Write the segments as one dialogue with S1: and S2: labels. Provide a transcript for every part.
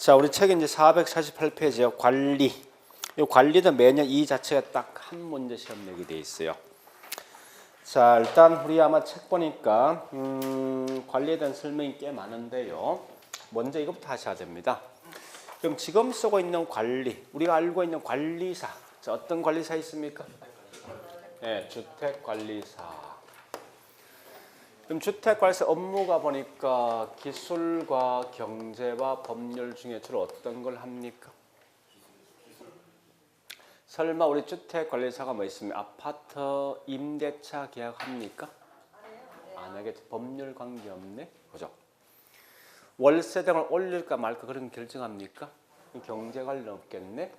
S1: 자, 우리 책에 이제 448페이지요. 관리. 이 관리도 매년 이 자체가 딱 한 문제 시험 내게 돼 있어요. 자, 일단 우리 아마 책 보니까 관리에 대한 설명이 꽤 많은데요. 먼저 이것부터 하셔야 됩니다. 그럼 지금 쓰고 있는 관리, 우리가 알고 있는 관리사. 자, 어떤 관리사 있습니까? 네, 주택관리사. 그럼 주택관리사 업무가 보니까 기술과 경제와 법률 중에 주로 어떤 걸 합니까? 설마 우리 주택관리사가 뭐 있으면 아파트 임대차 계약합니까? 안 하겠죠. 법률 관계없네. 그죠? 월세 등을 올릴까 말까 그런 결정합니까? 경제 관련 없겠네.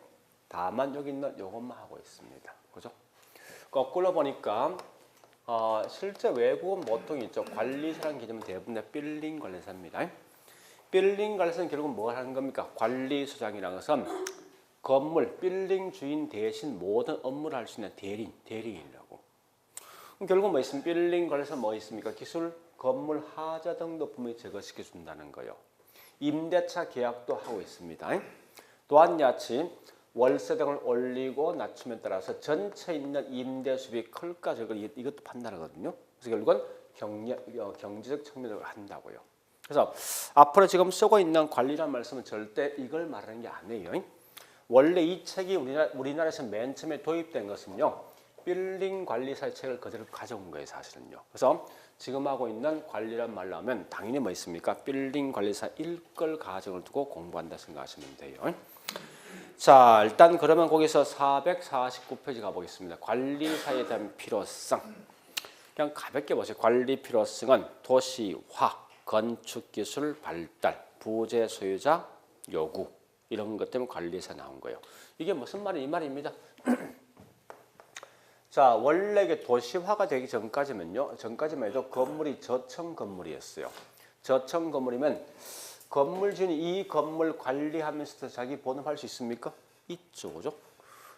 S1: 다만 여기 있는 요것만 하고 있습니다. 그죠? 거꾸로 보니까 실제 외국은 보통 있죠. 관리사라는 개념은 대부분 빌딩 관리사입니다. 빌딩 관리사는 결국 뭘 하는 겁니까? 관리소장이라는 것은 건물, 빌딩 주인 대신 모든 업무를 할 수 있는 대리인이라고. 그럼 결국 뭐 있습니까? 빌딩 관리사 뭐 있습니까? 기술, 건물, 하자 등도 분명히 제거시켜 준다는 거예요. 임대차 계약도 하고 있습니다. 또한 같이 월세 등을 올리고 낮춤에 따라서 전체 있는 임대 수입이 클까 적을까 이것도 판단하거든요. 그래서 결국은 경제적 측면으로 한다고요. 그래서 앞으로 지금 쓰고 있는 관리란 말씀은 절대 이걸 말하는 게 아니에요. 원래 이 책이 우리나라에서 맨 처음에 도입된 것은요. 빌딩 관리사의 책을 그대로 가져온 거예요. 사실은요. 그래서 지금 하고 있는 관리란 말로 하면 당연히 뭐 있습니까? 빌딩 관리사 일걸 과정을 두고 공부한다 생각하시면 돼요. 자, 일단 그러면 거기서 449페이지 가보겠습니다. 관리사에 대한 필요성. 그냥 가볍게 보세요. 관리 필요성은 도시화, 건축기술 발달, 부재 소유자 요구 이런 것 때문에 관리사 나온 거예요. 이게 무슨 말이 이 말입니다. 자, 원래 이게 도시화가 되기 전까지만 해도 건물이 저층 건물이었어요. 저층 건물이면 건물주인이 이 건물 관리하면서 자기 본업할 수 있습니까? 있죠, 그죠?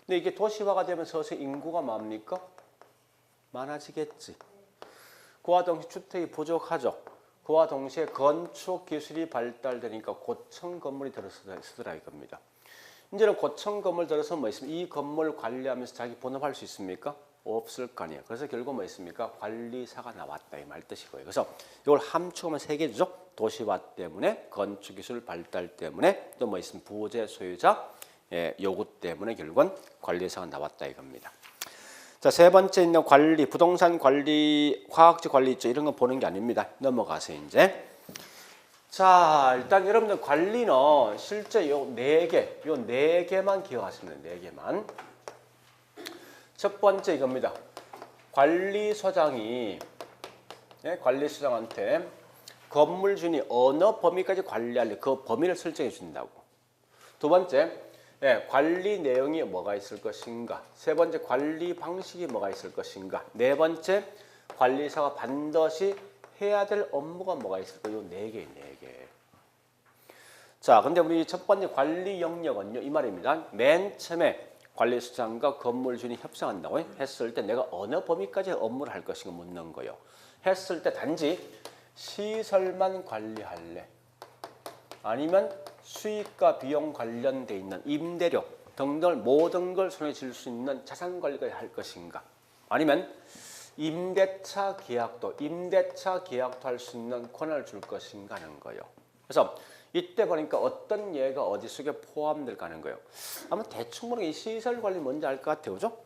S1: 근데 이게 도시화가 되면 서서히 인구가 뭡니까? 많아지겠지. 그와 동시에 주택이 부족하죠. 그와 동시에 건축 기술이 발달되니까 고층 건물이 들어서더라 이겁니다. 이제는 고층 건물 들어서 뭐 있습니까? 이 건물 관리하면서 자기 본업할 수 있습니까? 없을 거 아니에요. 그래서 결국 뭐 있습니까? 관리사가 나왔다 이 말 뜻이고요. 그래서 이걸 함축하면 세 개죠. 도시화 때문에, 건축기술 발달 때문에, 또 뭐 있으면 부재 소유자 요구 때문에 결국은 관리사가 나왔다 이겁니다. 자, 세 번째 있는 관리, 부동산 관리, 화학지 관리 있죠. 이런 거 보는 게 아닙니다. 넘어가세요 이제. 자, 일단 여러분들 관리는 실제 요 네 개만 기억하시면 돼요. 네 개만. 첫 번째 이겁니다. 관리소장이 관리소장한테 건물주인이 어느 범위까지 관리할래 그 범위를 설정해 준다고. 두 번째, 관리 내용이 뭐가 있을 것인가. 세 번째, 관리 방식이 뭐가 있을 것인가. 네 번째, 관리사가 반드시 해야 될 업무가 뭐가 있을까. 요 네 개. 자, 근데 우리 첫 번째 관리 영역은요, 이 말입니다. 맨 처음에 관리소장과 건물주인이 협상한다고 했을 때 내가 어느 범위까지 업무를 할 것인가 묻는 거예요. 했을 때 단지 시설만 관리할래? 아니면 수익과 비용 관련돼 있는 임대료 등등 모든 걸 손에 쥘 수 있는 자산 관리를 할 것인가? 아니면 임대차 계약도 할 수 있는 권한을 줄 것인가 하는 거예요. 그래서 이때 보니까 어떤 예가 어디 속에 포함될까 하는 거예요. 아마 대충 보는 이 시설 관리 뭔지 알 것 같아요. 그죠?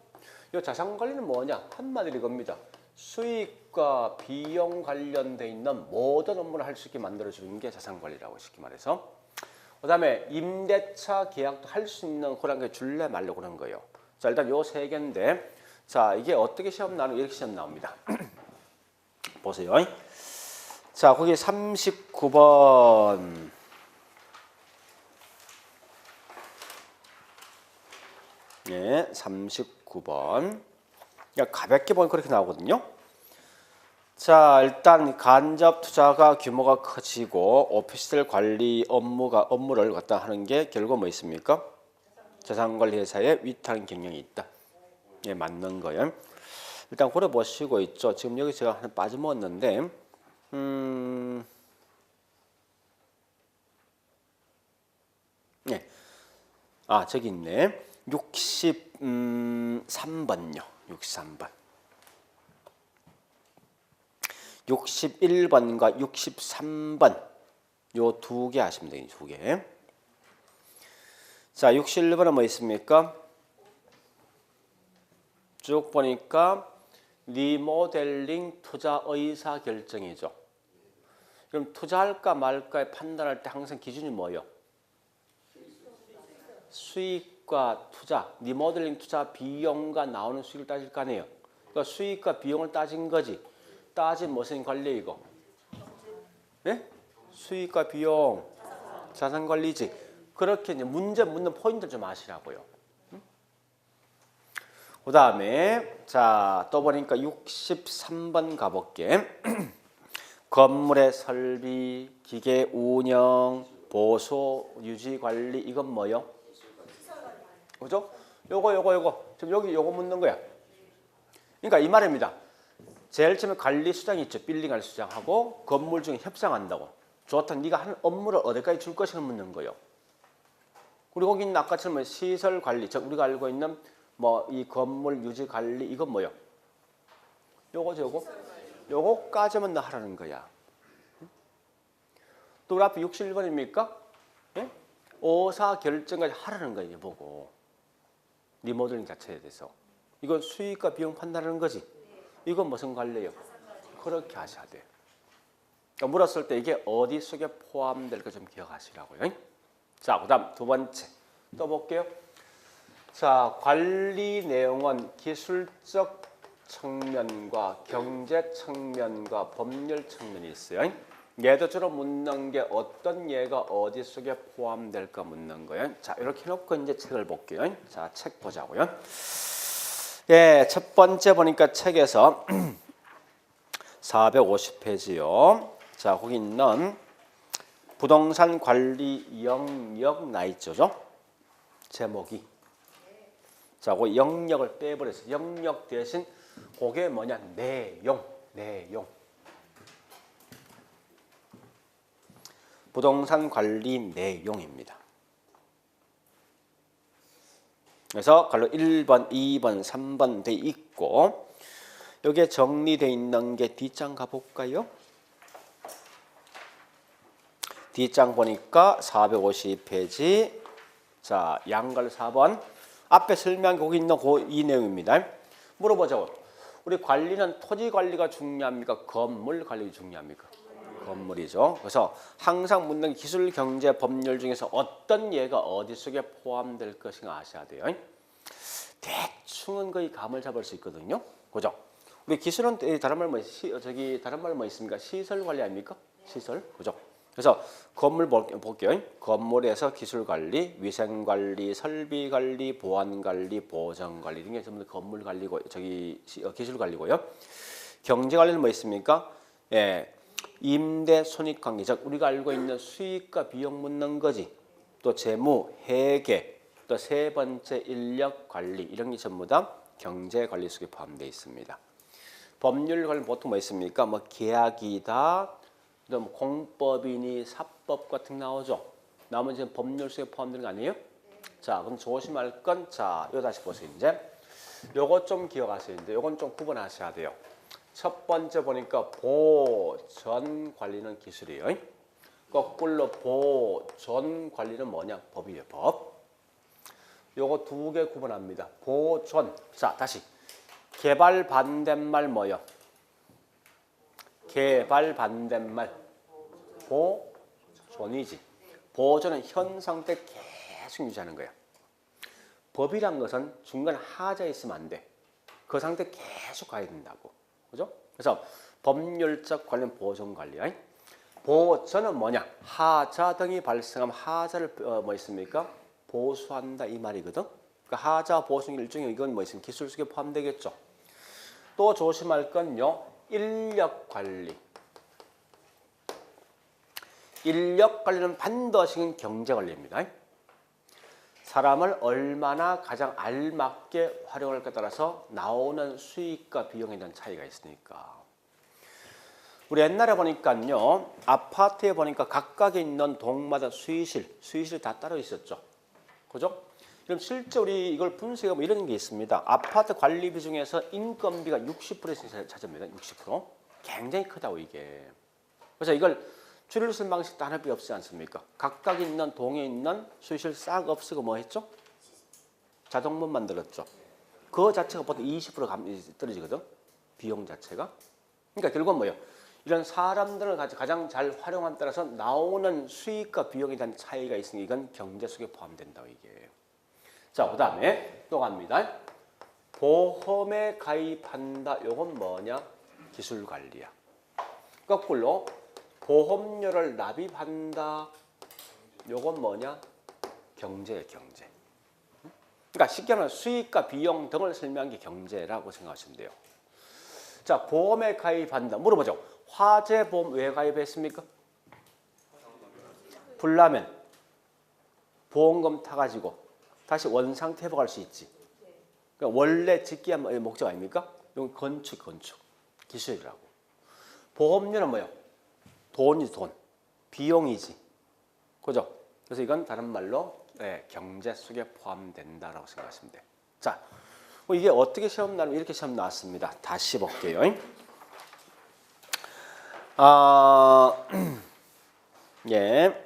S1: 이 자산 관리는 뭐냐? 한마디로 이겁니다. 수익과 비용 관련돼 있는 모든 업무를 할 수 있게 만들어주는 게 자산 관리라고 쉽게 말해서. 그 다음에 임대차 계약도 할 수 있는 그런 줄래 말려 그런 거예요. 자, 일단 요 세 개인데, 자, 이게 어떻게 시험 나오는 이렇게 시험 나옵니다. 보세요. 자, 거기 39번. 네, 39번. 가볍게 보면 그렇게 나오거든요. 자, 일단 간접 투자가 규모가 커지고 오피스텔 관리 업무를 갖다 하는 게 결국 뭐 있습니까? 자산관리회사에 위탁 경영이 있다. 예, 맞는 거예요. 일단 그래 보시고 있죠. 지금 여기 제가 하나 빠져먹었는데, 아, 저기 있네. 63번요. 63번. 61번과 63번. 요 두 개 하시면 돼요. 두 개. 자, 61번은 뭐 있습니까? 쭉 보니까 리모델링 투자 의사 결정이죠. 그럼 투자할까 말까에 판단할 때 항상 기준이 뭐예요? 수익과 투자, 리모델링 투자 비용과 나오는 수익을 따질 거 아니에요. 그러니까 수익과 비용을 따진 거지. 따진 무슨 관리 이거? 네? 수익과 비용, 자산 관리지. 그렇게 이제 문제 묻는 포인트 좀 아시라고요. 그 다음에 자, 또 보니까 63번 가볼게. 건물의 설비, 기계 운영, 보수, 유지 관리 이건 뭐요? 그죠? 요거 지금 여기 요거 묻는 거야. 그러니까 이 말입니다. 제일 처음에 관리 수장이 있죠. 빌딩 관리 수장하고 건물 중에 협상한다고. 좋다. 네가 하는 업무를 어디까지 줄 것인가 묻는 거예요. 그리고 거기 있는 아까처럼 시설 관리, 즉 우리가 알고 있는 뭐 이 건물 유지 관리 이건 뭐요? 요거죠. 요거까지만 너 하라는 거야. 또 우리 앞에 61번입니까? 예? 의사 결정까지 하라는 거예요. 보고 리모델링 자체에 대해서. 이건 수익과 비용 판단하는 거지. 이건 무슨 관리예요? 그렇게 하셔야 돼요. 그러니까 물었을 때 이게 어디 속에 포함될까 좀 기억하시라고요. 자, 그 다음 두 번째 또 볼게요. 자, 관리 내용은 기술적 측면과 경제 측면과 법률 측면이 있어요. 얘도 주로 묻는 게 어떤 예가 어디 속에 포함될까 묻는 거예요. 자, 이렇게 해놓고 이제 책을 볼게요. 자, 책 보자고요. 예, 첫 번째 보니까 책에서 450페이지요. 자, 거기 있는 부동산 관리 영역 나 있죠? 제목이. 자, 그 영역을 빼버렸어요. 영역 대신 그게 뭐냐? 내용. 부동산 관리 내용입니다. 그래서 갈로 1번, 2번, 3번 돼 있고 여기에 정리되어 있는 게 뒷장 가볼까요? 뒷장 보니까 450페이지. 자, 양갈 4번. 앞에 설명이 거기 있는 이 내용입니다. 물어보자고. 우리 관리는 토지 관리가 중요합니까? 건물 관리가 중요합니까? 건물이죠. 그래서 항상 묻는 기술, 경제, 법률 중에서 어떤 예가 어디 속에 포함될 것인가 아셔야 돼요. 대충은 거의 감을 잡을 수 있거든요. 그죠? 우리 기술은 다른 말 뭐 있습니까? 시설 관리 아닙니까? 시설. 그죠? 그래서 건물 볼게요. 건물에서 기술 관리, 위생 관리, 설비 관리, 보안 관리, 보정 관리 이런 게 전부 건물 관리고 기술 관리고요. 경제 관리는 뭐 있습니까? 예. 임대 손익 관계, 즉 우리가 알고 있는 수익과 비용 묻는 거지. 또 재무, 회계, 또 세 번째 인력 관리 이런 게 전부 다 경제 관리 속에 포함되어 있습니다. 법률 관리 보통 뭐 있습니까? 뭐 계약이다, 또 뭐 공법이니 사법 같은 거 나오죠. 나머지는 법률 속에 포함되는 거 아니에요? 자, 그럼 조심할 건 자, 요 다시 보세요. 이제 요거 좀 기억하세요. 이제 요건 좀 구분하셔야 돼요. 첫 번째 보니까 보전 관리는 기술이에요. 거꾸로 보존 관리는 뭐냐? 법이에요. 법. 요거 두 개 구분합니다. 보존. 자, 다시. 개발 반대말 뭐요? 개발 반대말 보존이지. 보존은 현 상태 계속 유지하는 거야. 법이란 것은 중간에 하자 있으면 안 돼. 그 상태 계속 가야 된다고. 그죠? 그래서 법률적 관련 보존 관리. 보존은 뭐냐? 하자 등이 발생하면 하자를 뭐 있습니까? 보수한다 이 말이거든. 그러니까 하자 보수 일종의 이건 뭐 있습니까? 기술 속에 포함되겠죠. 또 조심할 건요. 인력 관리. 인력 관리는 반드시 경제 관리입니다. 사람을 얼마나 가장 알맞게 활용할까에 따라서 나오는 수익과 비용에 대한 차이가 있으니까. 우리 옛날에 보니까요. 아파트에 보니까 각각에 있는 동마다 수의실 다 따로 있었죠. 그죠? 그럼 실제 우리 이걸 분석해보면 이런 게 있습니다. 아파트 관리비 중에서 인건비가 60%를 차지합니다. 60%. 굉장히 크다고 이게. 그래서 이걸 줄일 수 있는 방식도 하나밖에 없지 않습니까? 각각 있는 동에 있는 수실 싹 없애고 뭐 했죠? 자동문 만들었죠. 그 자체가 보통 20% 떨어지거든. 비용 자체가. 그러니까 결국은 뭐예요? 이런 사람들을 가장 잘 활용한 따라서 나오는 수익과 비용에 대한 차이가 있으니 이건 경제 속에 포함된다 이게. 자, 그다음에 또 갑니다. 보험에 가입한다. 요건 뭐냐? 기술 관리야. 거꾸로 보험료를 납입한다. 요건 뭐냐? 경제예요, 경제. 그러니까 쉽게 말하면 수익과 비용 등을 설명한 게 경제라고 생각하시면 돼요. 자, 보험에 가입한다. 물어보죠. 화재보험 왜 가입했습니까? 불나면 보험금 타가지고 다시 원상태 회복할 수 있지. 그러니까 원래 짓기 한 목적 아닙니까? 이건 건축 기술이라고. 보험료는 뭐예요? 돈이지 돈. 비용이지. 그죠? 그래서 이건 다른 말로 경제 속에 포함된다라고 생각하시면 돼요. 자, 이게 어떻게 시험 나면 이렇게 시험 나왔습니다. 다시 볼게요. 예.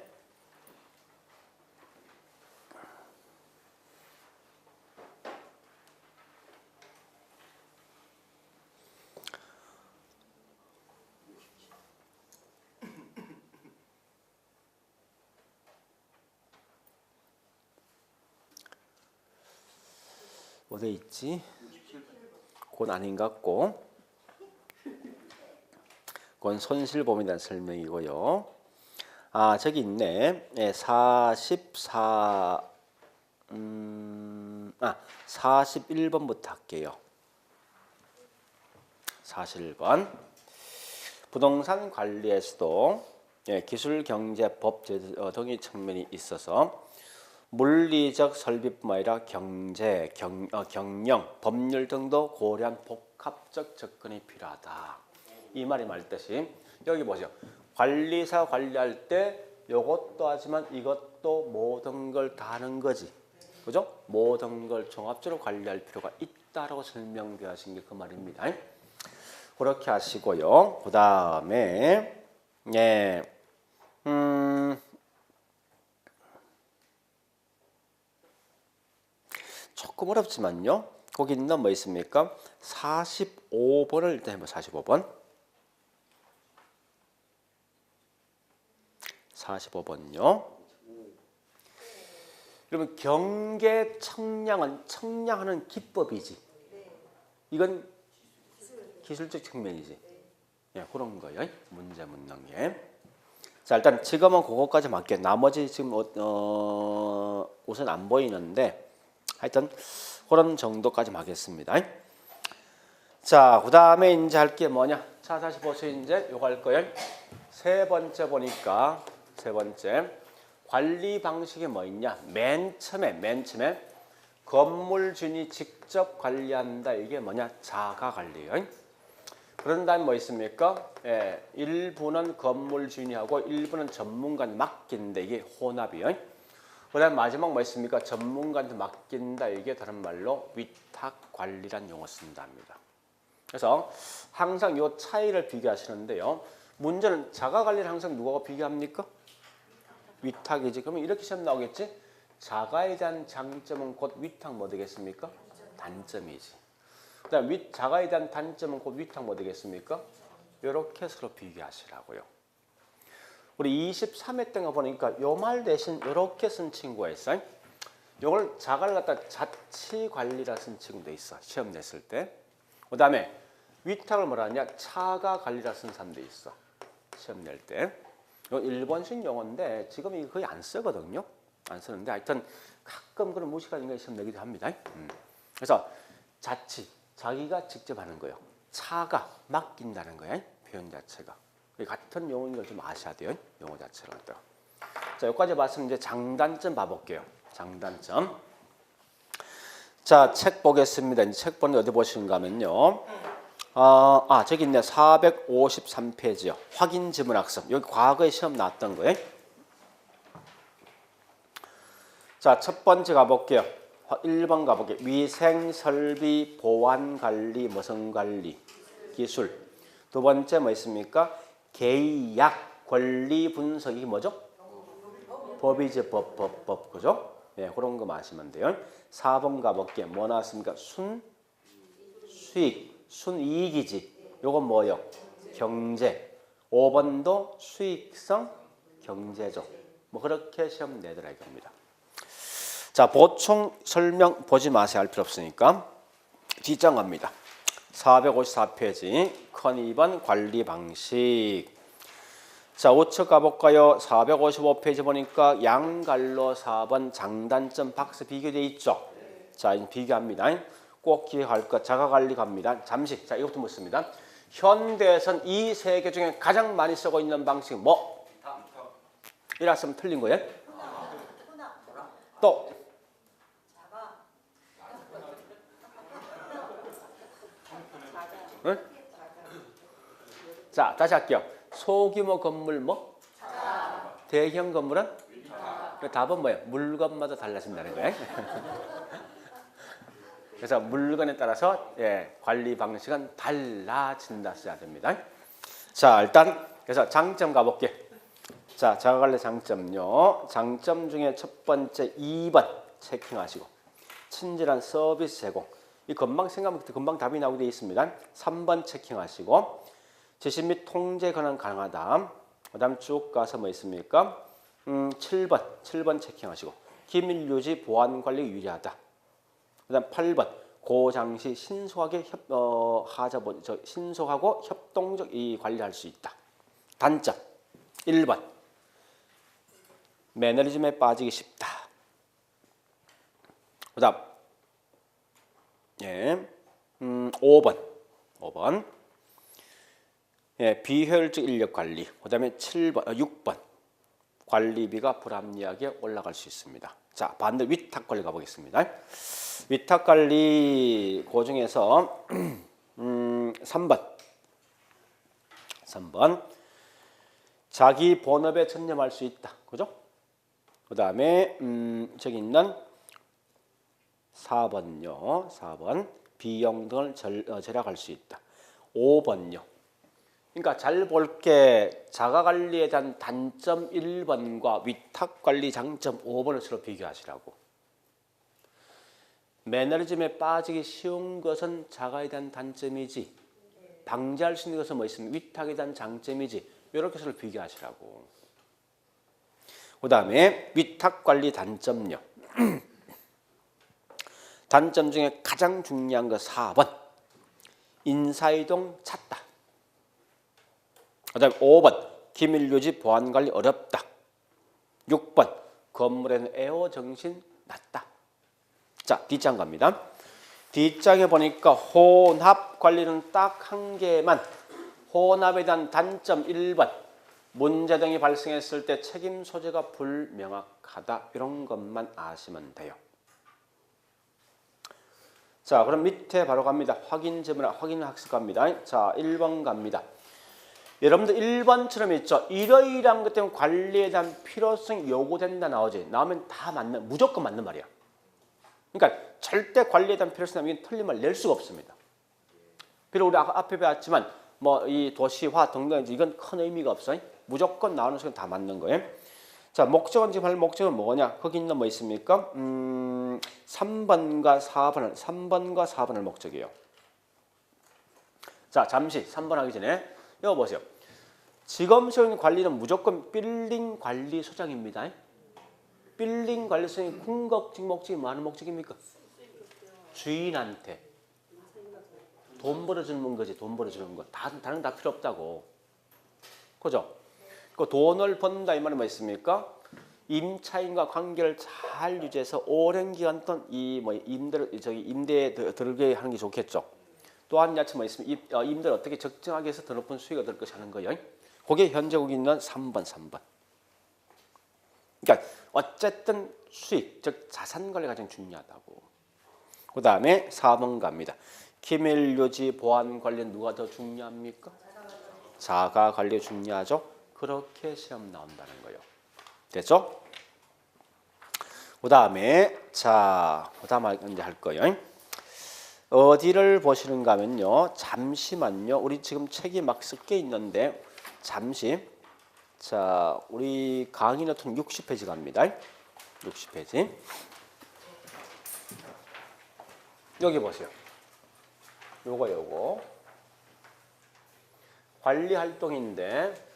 S1: 어디 있지? 그건 아닌 것 같고. 그건 손실보험에 대한 설명이고요. 아, 저기 있네. 41번부터 할게요. 41번. 부동산 관리에서도 기술경제법 등의 측면이 있어서 물리적 설비뿐만 아니라 경제, 경영, 법률 등도 고려한 복합적 접근이 필요하다. 이 말이 말듯이 여기 보세요. 관리사 관리할 때 이것도 하지만 이것도 모든 걸 다 하는 거지. 그죠? 모든 걸 종합적으로 관리할 필요가 있다라고 설명되어진 게 그 말입니다. 그렇게 하시고요. 그 다음에 조금 어렵지만요. 거기 있는 뭐 있습니까? 45번을 일단 해봐. 45번. 45번요. 그러면 경계 청량하는 기법이지. 이건 기술적 측면이지. 그런 거예요. 문제 묻는 게. 자, 일단 지금은 그거까지 맞게. 나머지 지금 우선 안 보이는데 하여튼 그런 정도까지 하겠습니다. 자, 그 다음에 이제 할 게 뭐냐? 자, 다시 보세요. 이제 요거 할 거예요. 세 번째 보니까 세 번째 관리 방식이 뭐 있냐? 맨 처음에 건물주인이 직접 관리한다. 이게 뭐냐? 자가 관리예요. 그런 다음에 뭐 있습니까? 일부는 건물주인이 하고 일부는 전문가한테 맡긴다. 이게 혼합이에요. 그 다음 마지막 뭐 있습니까? 전문가한테 맡긴다. 이게 다른 말로 위탁관리란 용어 쓴다 합니다. 그래서 항상 이 차이를 비교하시는데요. 문제는 자가관리를 항상 누가 비교합니까? 위탁이지. 그러면 이렇게 시험 나오겠지? 자가에 대한 장점은 곧 위탁 뭐 되겠습니까? 단점이지. 그 다음 자가에 대한 단점은 곧 위탁 뭐 되겠습니까? 이렇게 서로 비교하시라고요. 우리 23회 때가 보니까 요 말 대신 이렇게 쓴 친구가 있어요. 요걸 자가를 갖다 자치관리라 쓴 친구도 있어. 시험 냈을 때. 그 다음에 위탁을 뭐라 하냐? 차가관리라 쓴 사람도 있어. 시험 낼 때. 이거 일본식 용어인데 지금 이거 거의 안 쓰거든요. 안 쓰는데 하여튼 가끔 그런 무식한 인간이 시험 내기도 합니다. 그래서 자기가 직접 하는 거예요. 차가 맡긴다는 거예요. 표현 자체가. 같은 용어인 걸 좀 아셔야 돼요. 용어 자체를. 자, 여기까지 봤으면 이제 장단점 봐볼게요. 장단점. 자, 책 보겠습니다. 이제 책 보는 어디 보시는가 하면요. 저기 있네. 453페이지요. 확인 지문 학습. 여기 과거에 시험 나왔던 거예요. 자, 첫 번째 가볼게요. 1번 가볼게요. 위생, 설비, 보안 관리, 무슨 관리, 기술. 두 번째 뭐 있습니까? 계약, 권리 분석이 뭐죠? 법이지, 법. 그죠? 네, 그런 거 마시면 돼요. 4번 가볼게요. 뭐 나왔습니까? 수익, 순이익이지. 요건 뭐요? 경제. 5번도 수익성, 경제적. 뭐 그렇게 시험 내더라 이겁니다. 자, 보충 설명 보지 마세요. 할 필요 없으니까. 뒷장 갑니다. 454페이지. 큰 2번 관리 방식. 자, 우측 가볼까요? 455페이지 보니까 양갈로 4번 장단점 박스 비교되어 있죠. 자, 이제 비교합니다. 꼭 기억할 것. 자가관리 갑니다. 잠시. 자, 이것부터 묻습니다. 현대에선 이 세 개 중에 가장 많이 쓰고 있는 방식은 뭐? 이랬으면 틀린 거예요. 또. 응? 자, 다시 할게요. 소규모 건물 뭐? 대형 건물은? 답은 뭐예요? 물건마다 달라진다는 거예요. 그래서 물건에 따라서 관리 방식은 달라진다 써야 됩니다. 자, 일단 그래서 장점 가볼게요. 자, 자가관리 장점요. 장점 중에 첫 번째 2번 체킹하시고 친절한 서비스 제공. 이 금방 생각부터 금방 답이 나오게 되어 있습니다. 3번 체킹하시고 지시 및 통제 권한 가능하다. 그 다음 쭉 가서 뭐 있습니까? 7번 체킹하시고 기밀 유지 보안 관리 유리하다. 그 다음 8번 고장 시 신속하게 신속하고 협동적 이 관리할 수 있다. 단점 1번 매너리즘에 빠지기 쉽다. 그 다음 5번 비효율적 인력 관리. 그 다음에 6번 관리비가 불합리하게 올라갈 수 있습니다. 자, 반대 위탁 관리 가보겠습니다. 위탁 관리 그 중에서 3번 자기 본업에 전념할 수 있다. 그죠? 그 다음에 저기 있는 4번요. 4번 비용 등을 절약할 수 있다. 5번요. 그러니까 잘 볼게 자가관리에 대한 단점 1번과 위탁관리 장점 5번을 서로 비교하시라고. 매너리즘에 빠지기 쉬운 것은 자가에 대한 단점이지 방지할 수 있는 것은 뭐 있습니까? 위탁에 대한 장점이지. 이렇게 서로 비교하시라고. 그 다음에 위탁관리 단점요. 단점 중에 가장 중요한 거 4번 인사이동 잦다. 그 다음에 5번 기밀유지 보안관리 어렵다. 6번 건물에는 에어 정신 낮다. 자, 뒷장 갑니다. 뒷장에 보니까 혼합 관리는 딱 한 개만. 혼합에 대한 단점 1번 문제 등이 발생했을 때 책임 소재가 불명확하다. 이런 것만 아시면 돼요. 자, 그럼 밑에 바로 갑니다. 확인 질문, 확인 학습 갑니다. 자, 1번 갑니다. 여러분들 1번처럼 있죠. 이러이러한 것 때문에 관리에 대한 필요성이 요구된다 나오지. 나오면 다 맞는, 무조건 맞는 말이야. 그러니까 절대 관리에 대한 필요성이 나오면 틀린 말 낼 수가 없습니다. 비록 우리 앞에 배웠지만 뭐 이 도시화 등등 이건 큰 의미가 없어요. 무조건 나오는 수는 다 맞는 거예요. 자, 목적은 지금 할 목적은 뭐냐? 거기 있는 뭐 있습니까? 3번과 4번을 목적이에요. 자, 잠시 3번 하기 전에 이거 보세요. 지금 시험 관리는 무조건 빌딩 관리 소장입니다. 빌딩 관리 소장이 궁극적 목적이 뭐 하는 목적입니까? 주인한테 돈 벌어주는 거지. 돈 벌어주는 거. 다른 다 필요 없다고. 그죠? 그 돈을 번다 이 말은 뭐 있습니까? 임차인과 관계를 잘 유지해서 오랜 기간 동안 임대에 들게 하는 게 좋겠죠. 또한 야채 뭐 있으면 임대를 어떻게 적정하게 해서 더 높은 수익을 얻을 것이 하는 거예요. 그게 현재 거기 있는 3번. 그러니까 어쨌든 수익, 즉 자산 관리가 가장 중요하다고. 그 다음에 4번 갑니다. 기밀 유지 보안 관리는 누가 더 중요합니까? 자가 관리 중요하죠. 그렇게 시험 나온다는 거예요. 됐죠? 그다음에 자, 그다음 이제 할 거예요. 어디를 보시는가 하면요. 잠시만요. 우리 지금 책이 막 섞여 있는데 잠시 자, 우리 강의 노트는 60페이지 갑니다. 60페이지. 여기 보세요. 요거 관리 활동인데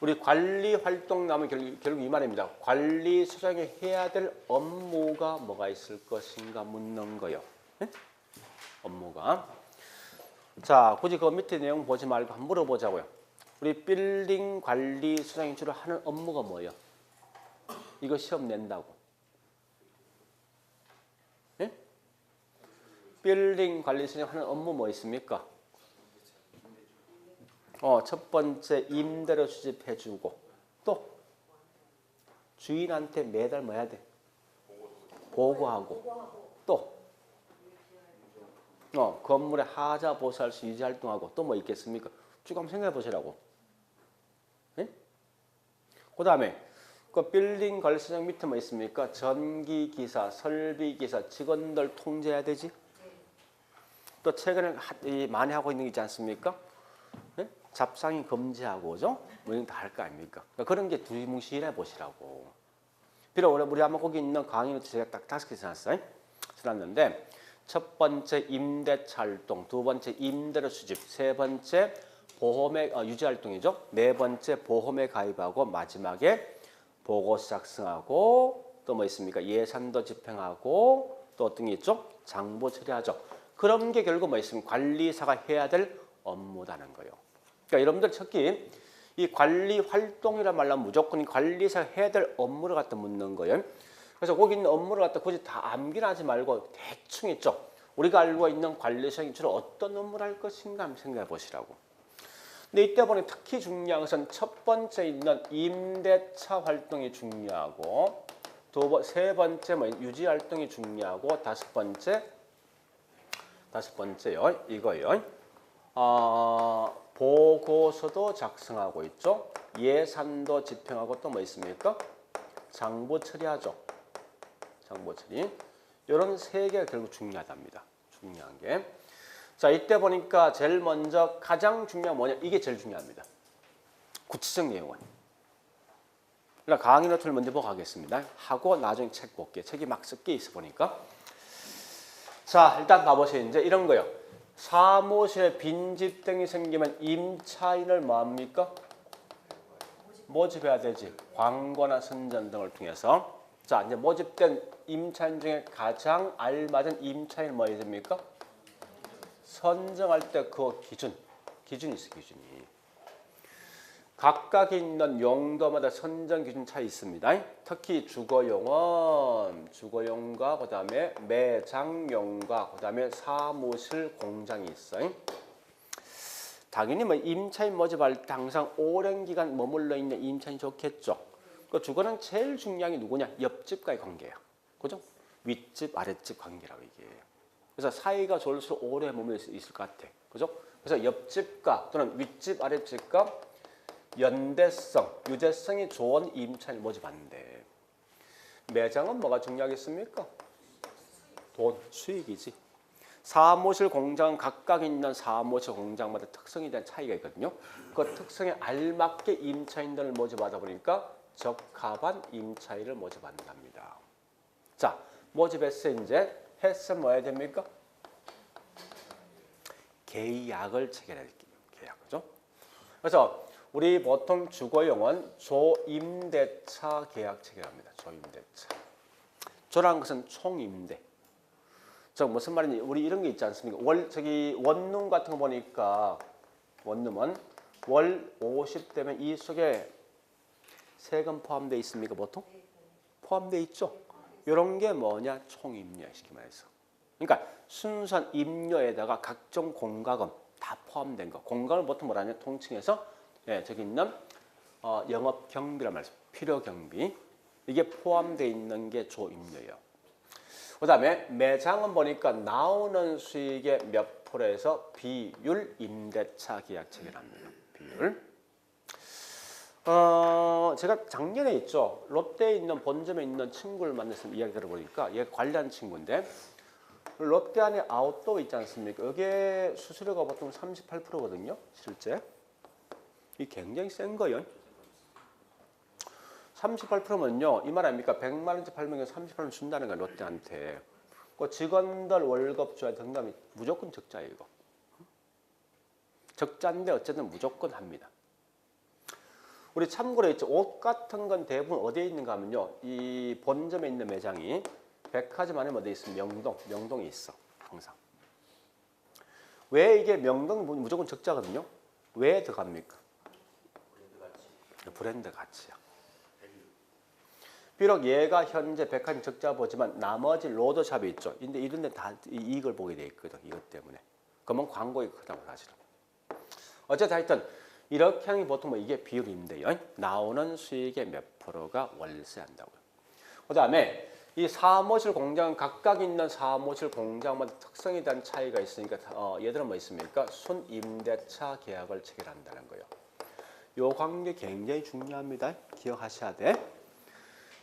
S1: 우리 관리 활동 나면 결국 이 말입니다. 관리 소장이 해야 될 업무가 뭐가 있을 것인가 묻는 거요. 네? 업무가. 자, 굳이 그 밑에 내용 보지 말고 한번 물어보자고요. 우리 빌딩 관리 소장이 주로 하는 업무가 뭐예요? 이거 시험 낸다고. 네? 빌딩 관리 소장 하는 업무 뭐 있습니까? 첫 번째 임대료 수집해주고 또 주인한테 매달 뭐 해야 돼? 보고하고 또 건물의 하자 보수할 수 유지 활동하고 또 뭐 있겠습니까? 쭉 한번 생각해 보시라고. 네? 그다음에 그 빌딩 관리소장 밑에 뭐 있습니까? 전기 기사, 설비 기사, 직원들 통제해야 되지. 또 최근에 많이 하고 있는 게 있지 않습니까? 네? 잡상이 금지하고, 그죠? 뭐 이런 거 다 할 거 아닙니까? 그러니까 그런 게 두리뭉실해 보시라고. 비록 우리 아마 거기 있는 강의는 제가 딱 5개 써놨어요. 써놨는데 첫 번째 임대차 활동, 두 번째 임대료 수집, 세 번째 보험의 유지 활동이죠. 네 번째 보험에 가입하고 마지막에 보고서 작성하고 또 뭐 있습니까? 예산도 집행하고 또 어떤 게 있죠? 장부 처리하죠. 그런 게 결국 뭐 있습니까? 관리사가 해야 될 업무라는 거예요. 그러니까 여러분들 특히 이 관리 활동이란 말로 무조건 관리사가 해야 될 업무를 갖다 묻는 거예요. 그래서 거기 있는 업무를 갖다 굳이 다 암기는 하지 말고 대충 있죠. 우리가 알고 있는 관리사가 주로 어떤 업무를 할 것인가 한번 생각해 보시라고. 근데 이때 보니 특히 중요한 것은 첫 번째 있는 임대차 활동이 중요하고 세 번째 뭐 유지 활동이 중요하고 다섯 번째요. 이거요. 보고서도 작성하고 있죠. 예산도 집행하고 또 뭐 있습니까? 장부 처리하죠. 장부 처리. 이런 세 개가 결국 중요하답니다. 중요한 게. 자, 이때 보니까 제일 먼저 가장 중요한 뭐냐? 이게 제일 중요합니다. 구체적 내용은. 그러니까 강의 노트를 먼저 보고 가겠습니다. 하고 나중에 책 볼게요. 책이 막 섞여 있어 보니까. 자, 일단 봐보세요. 이제 이런 거요. 사무실에 빈집 등이 생기면 임차인을 뭐합니까? 모집해야 되지. 광고나 선전 등을 통해서. 자, 이제 모집된 임차인 중에 가장 알맞은 임차인을 뭐 해야 됩니까? 선정할 때 그 기준이 있어, 기준이. 각각 있는 용도마다 선정 기준 차이 있습니다. 특히 주거용과 그다음에 매장용과 그다음에 사무실 공장이 있어요. 당연히 뭐 임차인 모집할 때 항상 오랜 기간 머물러 있는 임차인이 좋겠죠. 그 주거는 제일 중요한 게 누구냐? 옆집과의 관계야. 그죠? 윗집, 아랫집 관계라고 이게. 그래서 사이가 좋을수록 오래 머물러 있을 것 같아. 그죠? 그래서 옆집과 또는 윗집, 아랫집과 연대성, 유대성이 좋은 임차인을 모집하는데 매장은 뭐가 중요하겠습니까? 돈, 수익이지. 사무실 공장은 각각 있는 사무실 공장마다 특성에 대한 차이가 있거든요. 그 특성에 알맞게 임차인들을 모집하다 보니까 적합한 임차인을 모집한답니다. 자, 모집했어요. 이제 했으면 뭐 해야 됩니까? 계약을 체결해야 돼요. 계약, 그죠? 그래서 우리 보통 주거용은 조임대차 계약 체결합니다. 조임대차. 조라는 것은 총임대. 저 무슨 말인지 우리 이런 게 있지 않습니까? 원룸 같은 거 보니까 원룸은 월 50대면 이 속에 세금 포함되어 있습니까? 보통? 포함되어 있죠. 이런 게 뭐냐? 총임료야, 쉽게 말해서. 그러니까 순수한 임료에다가 각종 공과금 다 포함된 거. 공과금을 보통 뭐라냐? 통칭해서 저기 있는 영업 경비란 말이죠. 필요 경비. 이게 포함되어 있는 게 조임료예요. 그다음에 매장은 보니까 나오는 수익의 몇 프로에서 비율 임대차 계약 체결합니다. 비율. 제가 작년에 있죠. 롯데에 있는 본점에 있는 친구를 만나서 이야기 들어보니까 얘 관리하는 친구인데 롯데 안에 아웃도어 있지 않습니까? 여기에 수수료가 보통 38%거든요. 실제. 이 굉장히 센 거예요. 38%면요. 이 말 아닙니까? 100만 원짜리 팔면 38만 원 준다는 거야. 롯데한테. 그 직원들 월급 줘야 등감이 무조건 적자예요. 이거. 적자인데 어쨌든 무조건 합니다. 우리 참고로 있죠. 옷 같은 건 대부분 어디에 있는가 하면요. 이 본점에 있는 매장이 백화점 안에 어디에 있어? 명동에 있어. 항상. 왜 이게 명동이 무조건 적자거든요? 왜 들어갑니까? 브랜드 가치야. 비록 얘가 현재 백화점 적자 보지만 나머지 로드샵이 있죠. 근데 이런 데 다 이익을 보게 돼 있거든. 이것 때문에. 그러면 광고가 크다고 사실은. 어쨌든 하여튼 이렇게 하는 게 보통 뭐 이게 비율인데요. 나오는 수익의 몇 프로가 월세한다고요. 그 다음에 이 사무실 공장은 각각 있는 사무실 공장마다 특성에 대한 차이가 있으니까 얘들은 뭐 있습니까? 순임대차 계약을 체결한다는 거예요. 요 관계 굉장히 중요합니다. 기억하셔야 돼.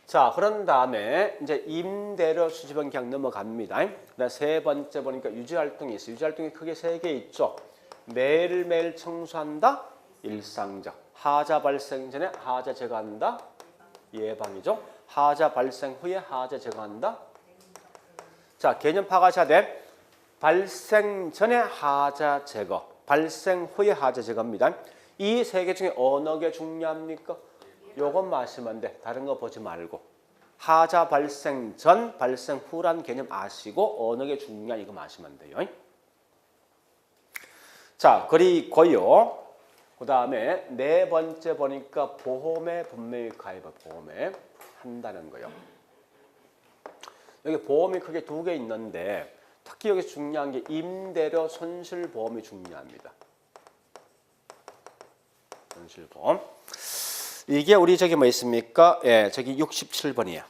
S1: 자, 그런 다음에 이제 임대료 수집원 계약 넘어갑니다. 그다음 세 번째 보니까 유지활동이 있어요. 유지활동이 크게 세 개 있죠. 매일매일 청소한다. 일상적. 하자 발생 전에 하자 제거한다. 예방이죠. 하자 발생 후에 하자 제거한다. 자, 개념 파악하셔야 돼. 발생 전에 하자 제거, 발생 후에 하자 제거입니다. 이 세 개 중에 어느 게 중요합니까? 요것만 아시면 돼. 다른 거 보지 말고. 하자 발생 전, 발생 후란 개념 아시고 어느 게 중요한 이거 아시면 돼요. 자, 그리고요. 그 다음에 네 번째 보니까 보험에 분명히 가입을 보험에 한다는 거예요. 여기 보험이 크게 두 개 있는데 특히 여기 중요한 게 임대료 손실보험이 중요합니다. 손실보험. 이게 우리 저기 뭐 있습니까? 예, 저기 67번이야.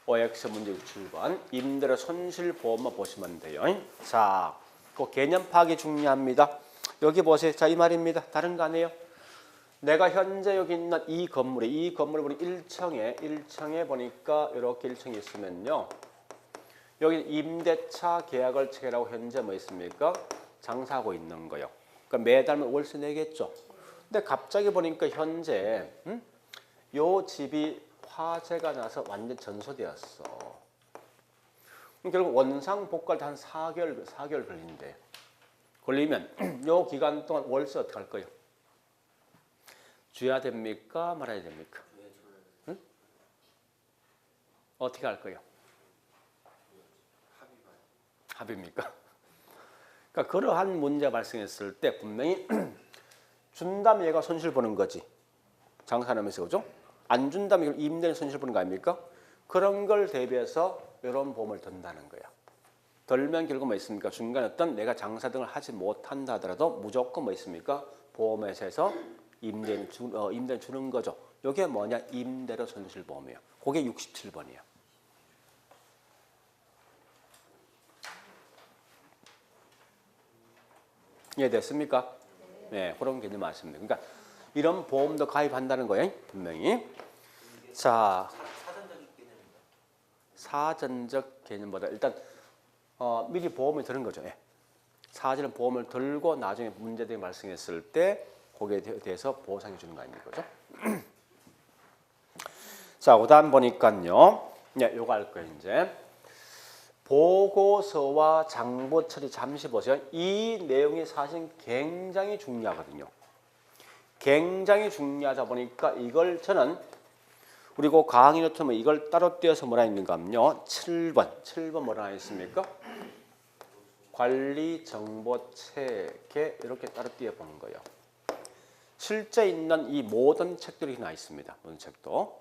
S1: OX 문제 67번. 임대료 손실보험만 보시면 돼요. 자, 그 개념 파악이 중요합니다. 여기 보세요. 자, 이 말입니다. 다른 거 아니에요? 내가 현재 여기 있는 이 건물에 우리 1층에 보니까 이렇게 1층이 있으면요. 여기 임대차 계약을 체결하고 현재 뭐 있습니까? 장사하고 있는 거예요. 그러니까 매달 월세 내겠죠. 근데 갑자기 보니까 현재 요 집이 화재가 나서 완전 전소되었어. 결국 원상복구할 한 4개월 걸린대. 걸리면 요 기간 동안 월세 어떻게 할 거예요? 줘야 됩니까? 말아야 됩니까? 응? 어떻게 할 거예요? 합의입니까? 그러니까 그러한 문제가 발생했을 때 분명히 준다면 얘가 손실 보는 거지. 장사하면서 그죠? 안 준다면 임대인 손실 보는 거 아닙니까? 그런 걸 대비해서 이런 보험을 든다는 거야. 덜면 결국 뭐 있습니까? 중간에 어떤 내가 장사 등을 하지 못한다 하더라도 무조건 뭐 있습니까? 보험회사에서 임대인 주는 거죠. 이게 뭐냐? 임대료 손실보험이에요. 그게 67번이에요. 이해됐습니까? 네, 그런 개념 아십니다. 그러니까 이런 보험도 가입한다는 거예요. 분명히. 자, 사전적 개념보다 일단 미리 보험을 드는 거죠. 예. 사전에 보험을 들고 나중에 문제들이 발생했을 때 거기에 대해서 보상해 주는 거 아닙니까? 그죠? 자, 그다음 보니까요. 네, 요거 할 거예요, 이제. 보고서와 장부 처리 잠시 보세요. 이 내용이 사실 굉장히 중요하거든요. 굉장히 중요하다 보니까 이걸 저는 그리고 강의 노트는 이걸 따로 떼어서 뭐라 했는가 하면요. 7번 뭐라 했습니까? 관리 정보 체계 이렇게 따로 떼어 보는 거예요. 실제 있는 이 모든 책들이 나 있습니다. 모든 책도.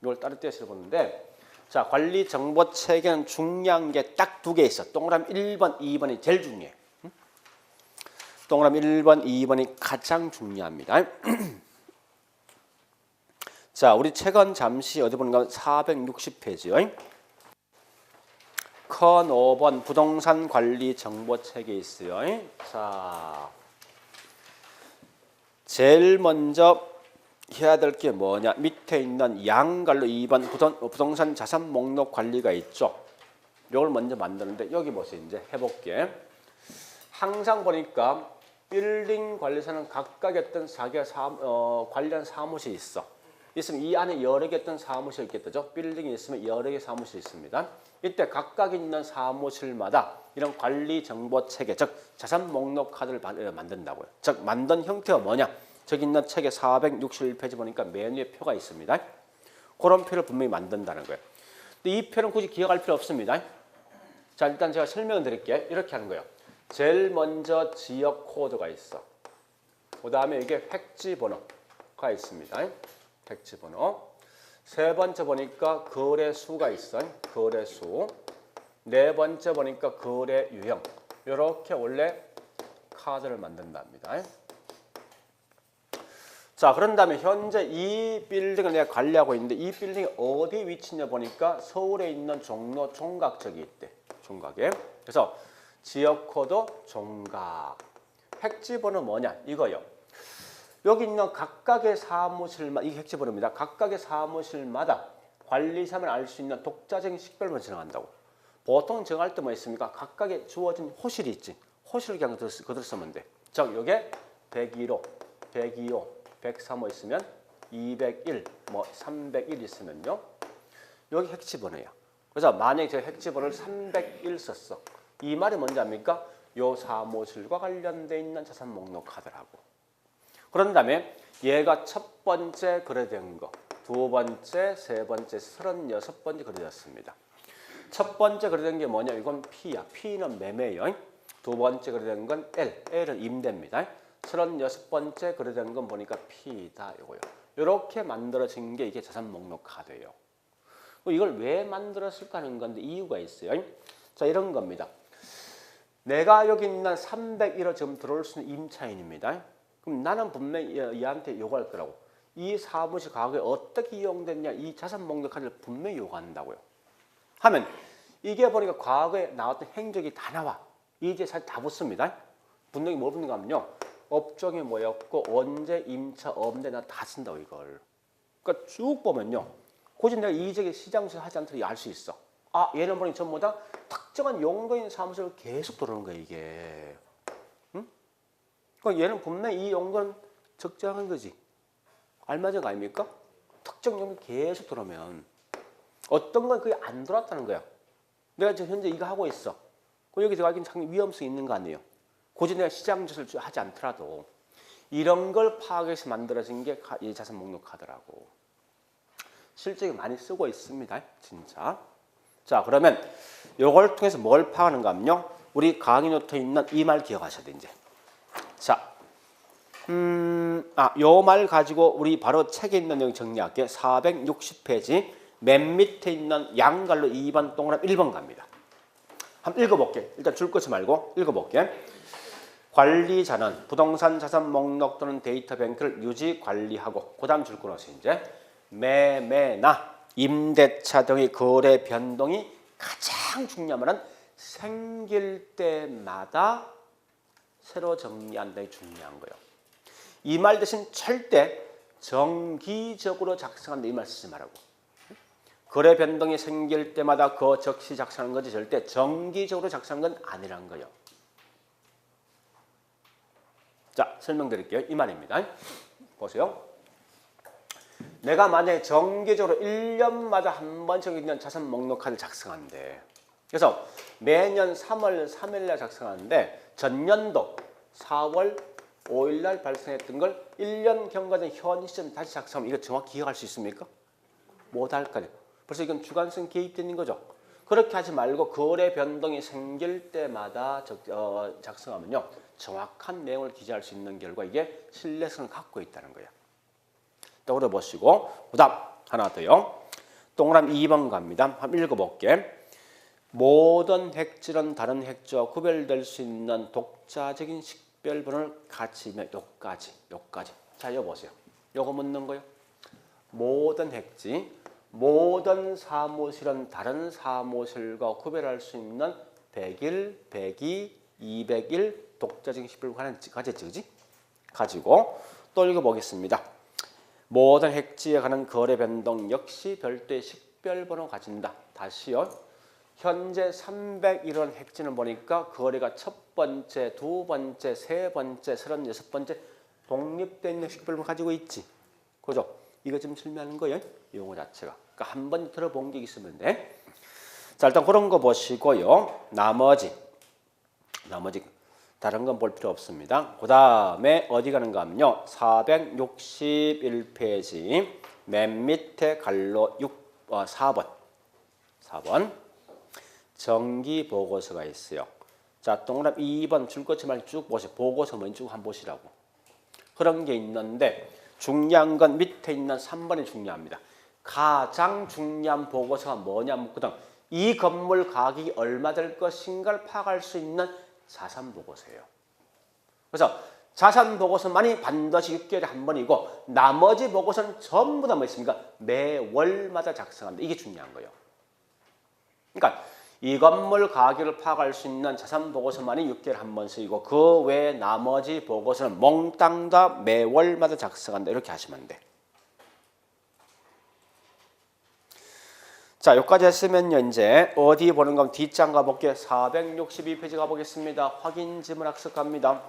S1: 이걸 따로 떼어서 보는데 자, 관리 정보 체계는 중요한 게 딱 두 개 있어. 동그라미 1번, 2번이 제일 중요해. 동그라미 1번, 2번이 가장 중요합니다. 자, 우리 책은 잠시 어디 보는가 460페이지요. 컨 5번 부동산 관리 정보 체계 있어요. 자, 제일 먼저 해야 될 게 뭐냐? 밑에 있는 양갈로 2번 부동산 자산 목록 관리가 있죠. 이걸 먼저 만드는데 여기 보세요. 이제 해볼게. 항상 보니까 빌딩 관리사는 각각의 어떤 자기가 관리한 사무실이 있어. 있으면 이 안에 여러 개 어떤 사무실이 있겠죠. 빌딩이 있으면 여러 개 사무실이 있습니다. 이때 각각 있는 사무실마다 이런 관리 정보 체계, 즉 자산 목록 카드를 만든다고요. 즉 만든 형태가 뭐냐? 저기 있는 책의 461페이지 보니까 메뉴에 표가 있습니다. 그런 표를 분명히 만든다는 거예요. 근데 이 표는 굳이 기억할 필요 없습니다. 자, 일단 제가 설명을 드릴게요. 이렇게 하는 거예요. 제일 먼저 지역 코드가 있어. 그 다음에 이게 획지 번호가 있습니다. 획지 번호. 세 번째 보니까 거래수가 있어요. 거래수. 네 번째 보니까 거래 유형. 이렇게 원래 카드를 만든답니다. 자, 그런 다음에 현재 이 빌딩을 내가 관리하고 있는데 이 빌딩이 어디 위치냐 보니까 서울에 있는 종로 총각역이 있대. 총각에. 그래서 지역 코드 종각. 획지 번호 뭐냐? 이거요. 여기 있는 각각의 사무실마다, 이게 획지 번호입니다. 각각의 사무실마다 관리사만 알 수 있는 독자적인 식별번호 정한다고. 보통 정할 때 뭐 있습니까? 각각의 주어진 호실이 있지. 호실을 그냥 그대로 쓰면 돼. 즉, 여기에 101호, 102호, 103호 있으면 201, 뭐 301 있으면요. 여기 획지 번호야. 그래서 만약에 제가 획지 번호를 301 썼어. 이 말이 뭔지 압니까? 요 사무실과 관련돼 있는 자산 목록 카드라고. 그런 다음에 얘가 첫 번째 거래된 거, 두 번째, 세 번째, 36번째 거래되었습니다. 첫 번째 거래된 게 뭐냐? 이건 P야. P는 매매요. 두 번째 거래된 건 L, L은 임대입니다. 36번째 거래된 건 보니까 P다 이거요. 이렇게 만들어진 게 이게 자산 목록 카드예요. 이걸 왜 만들었을까 하는 건데 이유가 있어요. 자, 이런 겁니다. 내가 여기 있는 301호 지금 들어올 수 있는 임차인입니다. 그럼 나는 분명히 얘한테 요구할 거라고. 이 사무실 가격이 어떻게 이용됐냐 이 자산 목록 카드를 분명히 요구한다고요. 하면 이게 보니까 과거에 나왔던 행적이 다 나와. 이제 사실 다 붙습니다. 분명히 뭘 붙는가 하면요. 업종이 뭐였고 언제 임차 없는데 나 다 쓴다고 이걸. 그러니까 쭉 보면요. 굳이 내가 이적의 시장에서 하지 않더라도 알 수 있어. 아, 얘는 보니 전부 다 특정한 용도인 사무실을 계속 들어오는 거야 이게. 응? 그러니까 얘는 분명히 이 용도는 적정한 거지. 알맞은 거 아닙니까? 특정 용도 계속 들어오면 어떤 건 그게 안 들어왔다는 거야. 내가 지금 현재 이거 하고 있어. 여기 들어가긴 상당히 위험성이 있는 거 아니에요. 굳이 내가 시장 조사를 하지 않더라도 이런 걸 파악해서 만들어진 게 이 자산 목록 카드라고. 실제 많이 쓰고 있습니다. 진짜. 자, 그러면 이걸 통해서 뭘 파악하는가 하면요. 우리 강의 노트에 있는 이 말 기억하셔야 돼 이제. 자, 요 말 가지고 우리 바로 책에 있는 내용 정리할게요. 460페이지 맨 밑에 있는 양갈로 2번 동그라미 1번 갑니다. 한번 읽어볼게요. 일단 줄 것이 말고 읽어볼게요. 관리자는 부동산 자산 목록 또는 데이터 뱅크를 유지 관리하고 그 다음 줄 끊어서 이제 매매나 임대차 등의 거래 변동이 가장 중요한 말은 생길 때마다 새로 정리한다는 게 중요한 거예요. 이 말 대신 절대 정기적으로 작성한다 이 말 쓰지 말라고. 거래 변동이 생길 때마다 그 즉시 작성하는 거지 절대 정기적으로 작성하는 건 아니란 거예요. 자, 설명드릴게요. 이 말입니다. 보세요. 내가 만약에 정기적으로 1년마다 한 번씩 있는 자산 목록 카드를 작성하는데 그래서 매년 3월 3일날 작성하는데 전년도 4월 5일날 발생했던 걸 1년 경과된 현 시점 다시 작성하면 이거 정확히 기억할 수 있습니까? 못할 거예요. 벌써 이건 주관성 개입되는 거죠. 그렇게 하지 말고 거래 변동이 생길 때마다 작성하면요. 정확한 내용을 기재할 수 있는 결과 이게 신뢰성을 갖고 있다는 거예요. 떠올려 보시고 그 다음 하나 더요. 동그라미 2번 갑니다. 한번 읽어볼게. 모든 획지는 다른 획지와 구별될 수 있는 독자적인 식별번호를 같이 요까지. 자, 이거 보세요. 요거 묻는 거예요. 모든 획지, 모든 사무실은 다른 사무실과 구별할 수 있는 100일, 102, 200일 독자적인 식별번호를 가졌지, 그지? 가지고 또 읽어보겠습니다. 모든 핵지에 관한 거래 변동 역시 별도의 식별번호 가진다. 다시요. 현재 301원 핵지는 보니까 거래가 첫 번째, 두 번째, 세 번째, 36번째 독립된 있는 식별번호 가지고 있지. 그죠? 이거 지금 설명하는 거예요. 용어 자체가. 그러니까 한 번 들어본 게 있으면 돼. 자, 일단 그런 거 보시고요. 나머지 다른 건 볼 필요 없습니다. 그 다음에 어디 가는가 하면요. 461페이지 맨 밑에 갈로 4번. 정기 보고서가 있어요. 자, 동그라미 2번 줄 것지 말고 쭉 보세요. 보고서 먼저 쭉 한번 보시라고. 그런 게 있는데 중요한 건 밑에 있는 3번이 중요합니다. 가장 중요한 보고서가 뭐냐 묻거든. 이 건물 가격이 얼마 될 것인가를 파악할 수 있는 자산 보고서예요. 그래서 자산 보고서만이 반드시 6개월에 한 번이고 나머지 보고서는 전부 다 뭐 있습니까? 매월마다 작성한다. 이게 중요한 거예요. 그러니까 이 건물 가격을 파악할 수 있는 자산 보고서만이 6개월에 한 번 쓰이고 그 외 나머지 보고서는 몽땅 다 매월마다 작성한다. 이렇게 하시면 돼. 자, 여기까지 했으면요. 이제 어디 보는 건 뒷장 가볼게요. 462페이지 가보겠습니다. 확인 지문 학습 갑니다.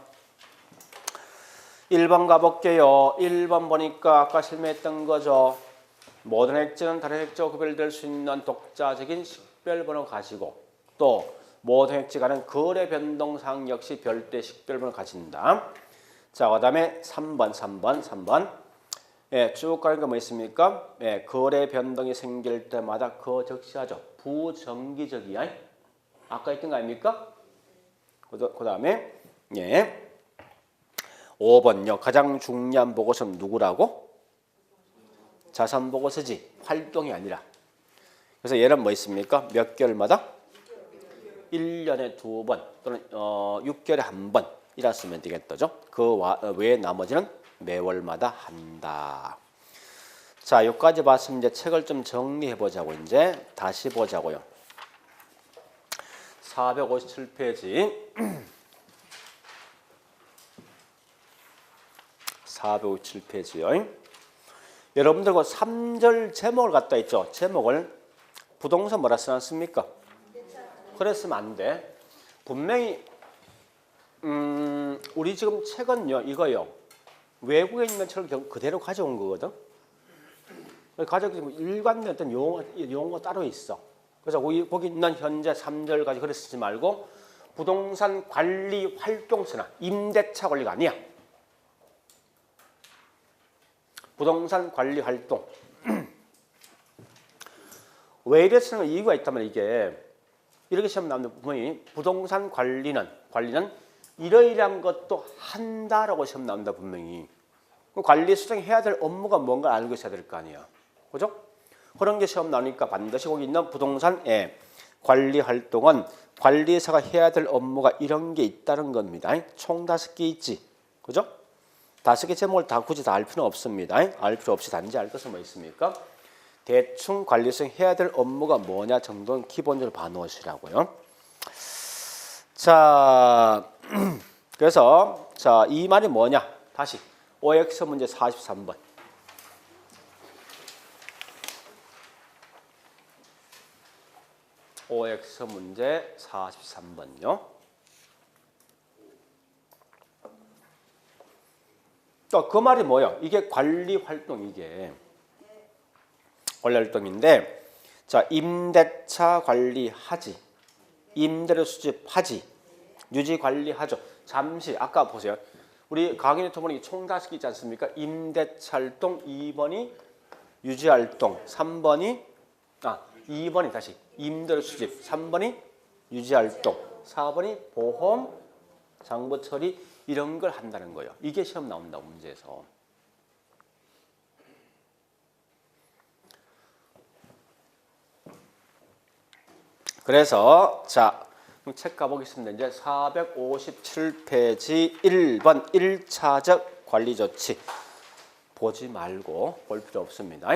S1: 1번 가볼게요. 1번 보니까 아까 설명했던 거죠. 모든 핵지는 다른 핵지와 구별될 수 있는 독자적인 식별번호 가지고 또 모든 핵지가는 거래 변동사항 역시 별도의 식별번호 가진다. 자, 그 다음에 3번. 예, 쭉 가는 거 뭐 있습니까? 예, 거래 변동이 생길 때마다 그 적시하죠. 부정기적이야. 아까 했던 거 아닙니까? 그 다음에 예, 5번요. 가장 중요한 보고서는 누구라고? 자산 보고서지. 활동이 아니라. 그래서 얘는 뭐 있습니까? 몇 개월마다? 1년에 2번 또는 6개월에 한 번 이라 쓰면 되겠죠. 그 외에 나머지는 매월마다 한다. 자, 여기까지 봤으면 이제 책을 좀 정리해 보자고 이제 다시 보자고요. 457페이지. 457페이지요. 여러분들 그 3절 제목을 갖다 있죠. 제목을 부동산 뭐라 써놨습니까? 그랬으면 안 돼. 분명히 우리 지금 책은요 이거요. 외국에 있는 책을 그대로 가져온 거거든. 가져오기 일관된 어떤 용어가 따로 있어. 그래서 거기 있는 현재 3절까지 그래 쓰지 말고 부동산 관리 활동서나 임대차 관리가 아니야. 부동산 관리 활동. 왜 이래 쓰는 이유가 있다면 이게 이렇게 시험 나오는 분명히 부동산 관리는 이러이러한 것도 한다라고 시험 나온다 분명히. 관리 수행해야 될 업무가 뭔가 알고 있어야 될 거 아니야. 그죠? 그런 게 시험 나오니까 반드시 거기 있는 부동산의 관리 활동은 관리사가 해야 될 업무가 이런 게 있다는 겁니다. 총 5개 있지. 그죠? 5개 제목을 다 굳이 다 알 필요는 없습니다. 알 필요 없이 단지 알 것은 뭐 있습니까? 대충 관리 수행해야 될 업무가 뭐냐 정도는 기본적으로 봐놓으시라고요. 자, 그래서 자, 이 말이 뭐냐? 다시 OX 문제 43번. OX 문제 43번요. 또 그 말이 뭐예요? 이게 관리 활동 이게 관리 활동인데 자, 임대차 관리하지. 임대료 수집하지. 유지 관리하죠. 잠시 아까 보세요. 우리 강의 유튜브는 총 5개 있지 않습니까? 임대차 활동 2번이 유지 활동 2번이 다시 임대료 수집 3번이 유지 활동 4번이 보험 장부 처리 이런 걸 한다는 거예요. 이게 시험 나온다 문제에서. 그래서 자, 책 가보겠습니다. 이제 457페이지 1번 1차적 관리 조치 보지 말고 볼 필요 없습니다.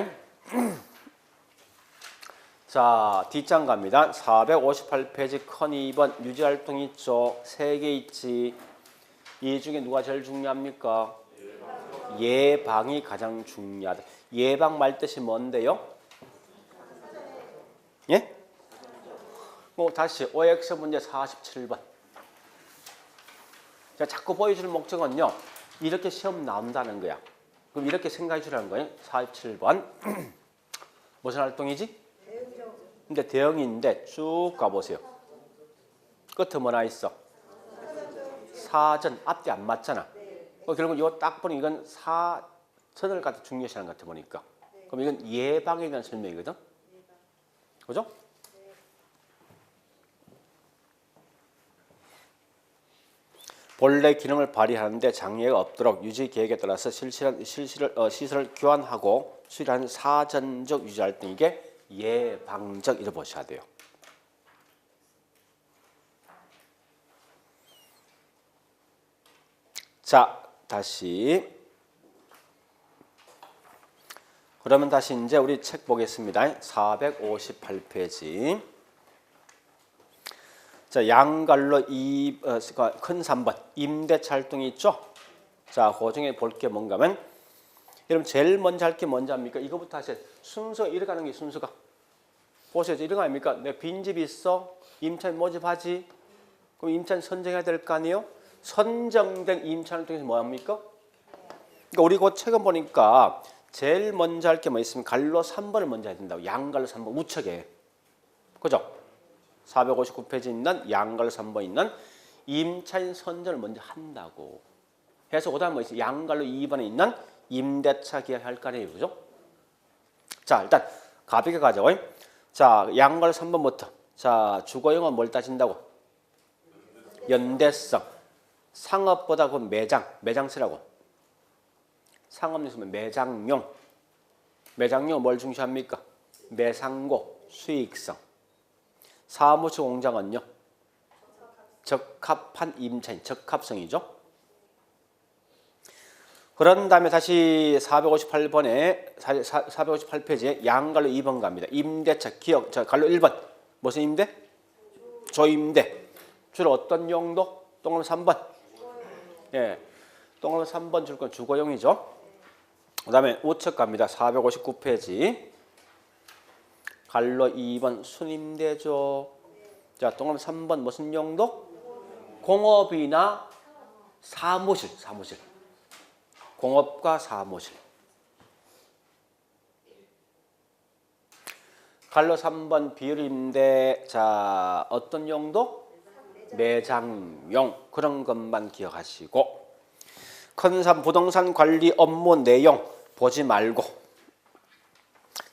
S1: 자, 뒷장 갑니다. 458페이지 컨 2번 유지활동 있죠. 3개 있지. 이 중에 누가 제일 중요합니까? 예방이 가장 중요하다. 예방 말 뜻이 뭔데요? 예? 다시 OX 문제 47번. 자, 자꾸 보여줄 목적은요. 이렇게 시험 나온다는 거야. 그럼 이렇게 생각해 주라는 거예요. 47번. 무슨 활동이지? 근데 대형인데 쭉 가보세요. 끝에 뭐나 있어? 사전. 앞뒤 안 맞잖아. 결국 이거 딱 보니 이건 사전을 갖다 중요시하는 것 같아 보니까. 그럼 이건 예방에 대한 설명이거든. 그죠? 본래 기능을 발휘하는데 장애가 없도록 유지 계획에 따라서 시설을 교환하고 수리하는 사전적 유지 활동, 이게 예방적, 이렇게 보셔야 돼요. 자, 다시. 그러면 다시 이제 우리 책 보겠습니다. 458페이지. 자, 양갈로 큰 3번 임대차 활동이 있죠. 자, 그 중에 볼 게 뭔가 하면, 여러분 제일 먼저 할 게 뭔지 압니까? 이거부터 하세요. 순서가 이렇게 가는 게 순서가. 보세요. 이런 거 아닙니까? 내 빈집이 있어. 임차인 모집하지. 그럼 임차인 선정해야 될 거 아니에요? 선정된 임차인을 통해서 뭐 합니까? 그러니까 우리 그 책은 보니까 제일 먼저 할 게 뭐 있으면 갈로 3번을 먼저 해야 된다고. 양갈로 3번 우측에. 그죠? 459페이지 있는 양갈로 3번 있는 임차인 선정을 먼저 한다고. 해서 그다음 뭐 있어요? 양갈로 2번에 있는 임대차 계약할 거 아니에요. 그죠? 자, 일단 가볍게 가자고. 자, 양갈로 3번부터. 자, 주거용은 뭘 따진다고? 연대성. 상업보다 그 매장 쓰라고. 상업용 쓰면 매장용. 매장용 뭘 중시합니까? 매상고, 수익성. 사무실 공장은요? 적합한 임차인, 적합성이죠. 그런 다음에 다시 458페이지에 양갈로 2번 갑니다. 임대차 기억. 자, 갈로 1번. 무슨 임대? 조임대. 주로 어떤 용도? 동그라미 3번. 예. 동그라미 3번 줄 건 주거용이죠. 그 다음에 우측 갑니다. 459페이지. 갈로 2번 순임대죠. 자, 동그라미 3번 무슨 용도? 공업이나 사무실. 공업과 사무실. 갈로 3번 비율임대. 자, 어떤 용도? 매장용. 그런 것만 기억하시고. 큰 3 부동산 관리 업무 내용 보지 말고.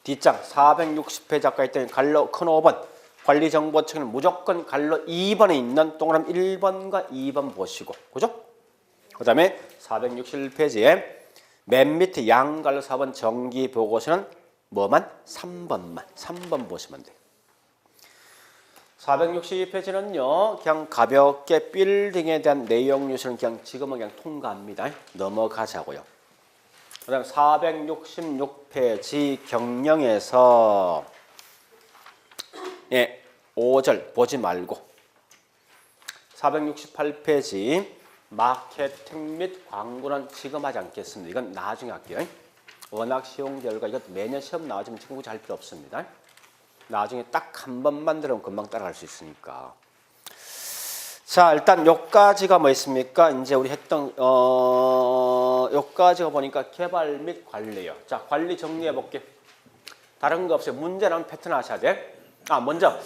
S1: 뒷장 460페이지 아까 했더니 갈로 큰 5번 관리정보청은 무조건 갈로 2번에 있는 동그라미 1번과 2번 보시고. 그죠? 그 다음에 461페이지에 맨 밑에 양갈로 4번 정기보고서는 뭐만? 3번 보시면 돼요. 462페이지는요. 그냥 가볍게 빌딩에 대한 내용 요소는 그냥 지금은 그냥 통과합니다. 넘어가자고요. 그 다음 466페이지 경영에서 5절 보지 말고 468페이지 마케팅 및 광고는 지금 하지 않겠습니다. 이건 나중에 할게요. 워낙 쉬운 결과 이것 매년 시험 나와주면 지금 굳이 할 필요 없습니다. 나중에 딱 한 번만 들으면 금방 따라갈 수 있으니까. 자, 일단 요까지가 뭐 있습니까? 이제 우리 했던 요까지가 보니까 개발 및 관리예요. 자, 관리 정리해 볼게. 다른 거 없어요. 문제는 패턴 하셔야 돼. 먼저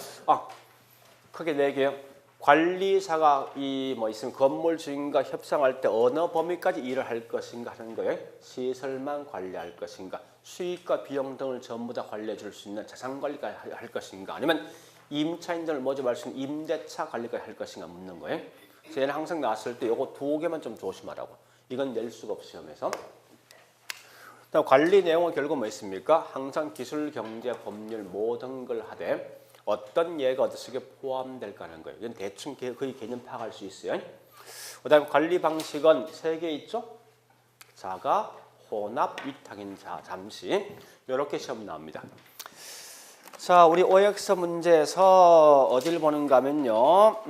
S1: 크게 4개요. 관리사가 뭐 있으면 건물 주인과 협상할 때 어느 범위까지 일을 할 것인가 하는 거예요. 시설만 관리할 것인가, 수익과 비용 등을 전부 다 관리해 줄 수 있는 자산 관리까지 할 것인가, 아니면 임차인들을 모집할 수 있는 임대차 관리까지 할 것인가 묻는 거예요. 저희는 항상 나왔을 때 요거 2개만 좀 조심하라고. 이건 낼 수가 없어 시험에서. 관리 내용은 결국 뭐 있습니까? 항상 기술, 경제, 법률 모든 걸 하되 어떤 예가 어디 속에 포함될까 하는 거예요. 이건 대충 거의 개념 파악할 수 있어요. 그 다음에 관리 방식은 3개 있죠? 자가, 혼합, 위탁인 잠시. 이렇게 시험 나옵니다. 자, 우리 OX 문제에서 어딜 보는가 하면요.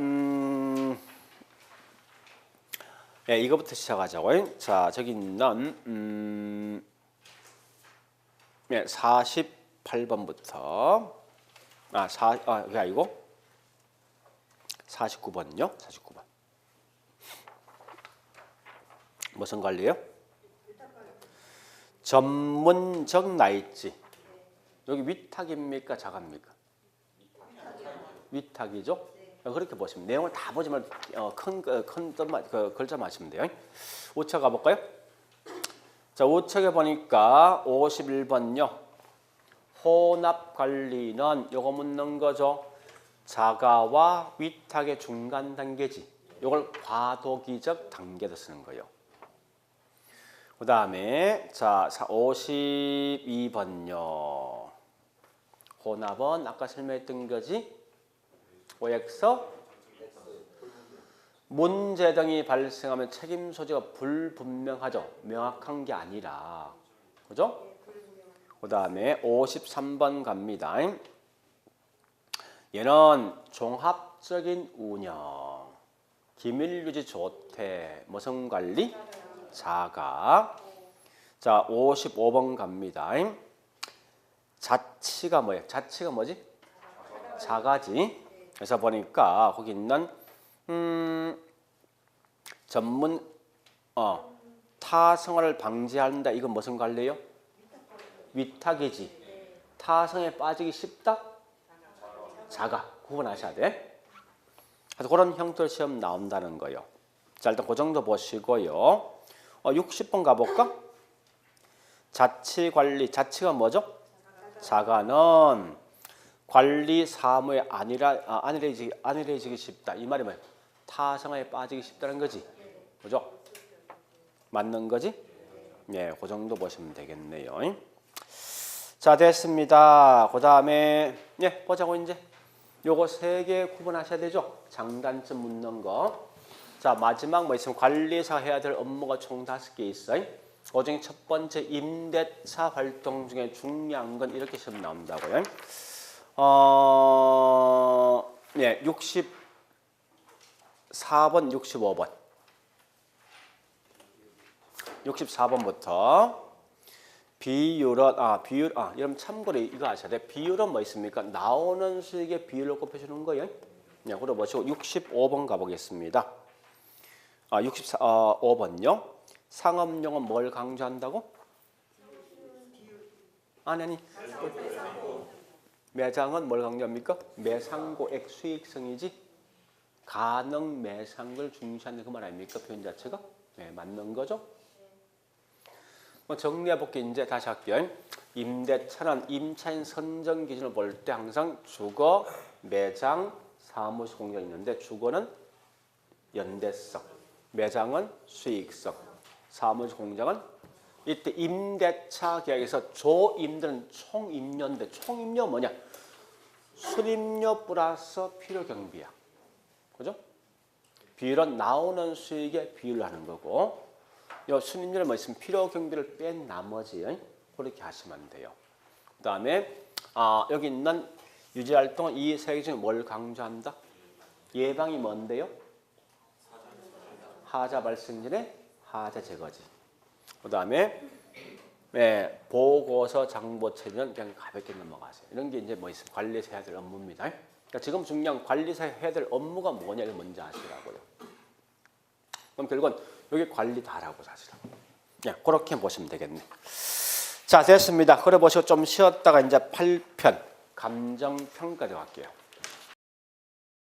S1: 네, 이거부터 시작하자고요. 자, 저기 있는 네, 48번부터 그게 아니고 49번요. 49번. 무슨 관리요? 전문적 나있지. 여기 위탁입니까? 자가입니까? 위탁이죠. 그렇게 보시면 내용을 다 보지 말고 큰 글자 맞추면 돼요. 5차 가볼까요? 자, 5척에 보니까 51번요. 혼합 관리는 요거 묻는 거죠. 자가와 위탁의 중간 단계지. 요걸 과도기적 단계로 쓰는 거예요. 그 다음에 자 52번요. 혼합은 아까 설명했던 거지. OX 문제 등이 발생하면 책임 소재가 불분명하죠. 명확한 게 아니라. 그죠? 그 다음에 53번 갑니다. 얘는 종합적인 운영, 기밀유지 조태, 무슨 관리? 자가. 자, 55번 갑니다. 자치가 뭐예요? 자치가 뭐지? 자가지. 그래서 보니까 거기 있는 전문 타성을 방지한다. 이건 무슨 관리예요? 위탁이지. 타성에 빠지기 쉽다? 자가. 구분하셔야 돼. 그래서 그런 형태로 시험 나온다는 거예요. 자, 일단 그 정도 보시고요. 60번 가볼까? 자치관리. 자치가 뭐죠? 자가는 관리 사무에 안일해지기 쉽다. 이 말이 뭐예요? 타성에 빠지기 쉽다는 거지. 그죠? 맞는 거지? 네, 그 정도 보시면 되겠네요. 자, 됐습니다. 그 다음에 보자고 이제. 요거 3개 구분하셔야 되죠? 장단점 묻는 거. 자, 마지막 뭐 있으면 관리사가 해야 될 업무가 총 5개 있어요. 그 중에 첫 번째 임대차 활동 중에 중요한 건 이렇게 시험 나온다고요. 64번, 65번. 64번부터 비율은 여러분 참고로 이거 아셔야 돼. 비율은 뭐 있습니까? 나오는 수익의 비율로 곱해주는 거예요. 네, 그러 보시고 65번 가보겠습니다. 65번요. 상업용은 뭘 강조한다고? 아니. 매장은 뭘 강조합니까? 매상고액 수익성이지. 가능 매상을 중시하는 그 말 아닙니까? 표현 자체가? 네, 맞는 거죠. 정리해볼게. 이제 다시 할게요. 임대차는 임차인 선정 기준을 볼 때 항상 주거, 매장, 사무실 공정이 있는데 주거는 연대성, 매장은 수익성, 사무실 공정은 이때 임대차 계약에서 조임들은 총임료인데 총임료 뭐냐? 수임료 플러스 필요경비야. 그죠? 비율은 나오는 수익의 비율로 하는 거고 요 수임료를 뭐 있으면 필요경비를 뺀 나머지 그렇게 하시면 돼요. 그 다음에 여기 있는 유지활동은 이 3개 중에 뭘 강조한다? 예방이 뭔데요? 하자 발생 전에 하자 제거지. 그 다음에 보고서 장보 처리는 그냥 가볍게 넘어가세요. 이런 게 이제 뭐 있어요? 관리사 해야 될 업무입니다. 그러니까 지금 중요한 관리사 해야 될 업무가 뭐냐 이걸 먼저 아시라고요. 그럼 결국은 여기 관리 다라고 사실은. 그렇게 보시면 되겠네. 자, 됐습니다. 그래 보시고 좀 쉬었다가 이제 8편 감정평가로 갈게요.